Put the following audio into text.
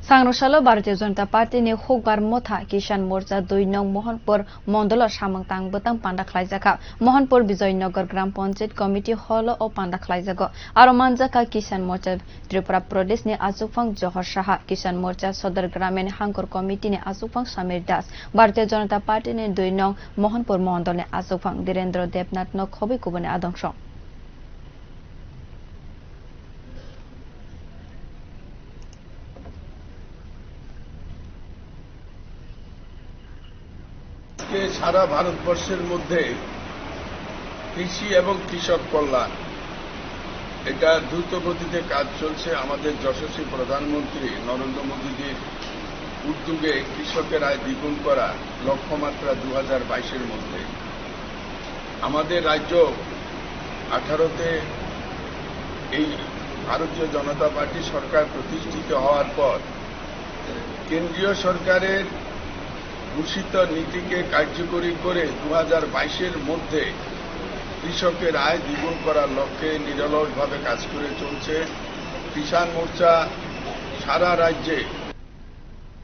Sangrosalo Bharatiya Janata Party ni Hokbar Motha Kisan Morcha 2 nong Mohanpur Mondolo Samangtang Botang Panda Khlaijaka Mohanpur Bijoynagar Gram Panchayat Committee Hall o Panda Khlaijago aro manjaka Kisan Morcha Tripura Pradesh ni Azufang Johar Saha Kisan Morcha Sodar Gramin Hangkor Committee ni Azufang Samir Das Bharatiya Janata Party ni 2 nong Mohanpur Mondol ni Azufang Direndra Debnath no Khobi Kubone Adongso সারা ভারতবর্ষের মধ্যে কৃষি এবং কৃষক কল্যাণ এটা দ্রুত গতিতে কাজ চলছে। আমাদের যশস্বী প্রধানমন্ত্রী নরেন্দ্র মোদীজির উদ্যোগে কৃষকের আয় দ্বিগুণ করা লক্ষ্যমাত্রা 2022-এর মধ্যে আমাদের রাজ্য 18তে এই ভারতীয় জনতা পার্টি সরকার প্রতিষ্ঠিত হওয়ার পর কেন্দ্রীয় সরকারের ঘোষিত নীতিকে কার্যকরী করে 2022-এর মধ্যে কৃষকের আয় দ্বিগুণ করার লক্ষ্যে নিরলসভাবে কাজ করে চলছে। কিষাণ মোর্চা সারা রাজ্যে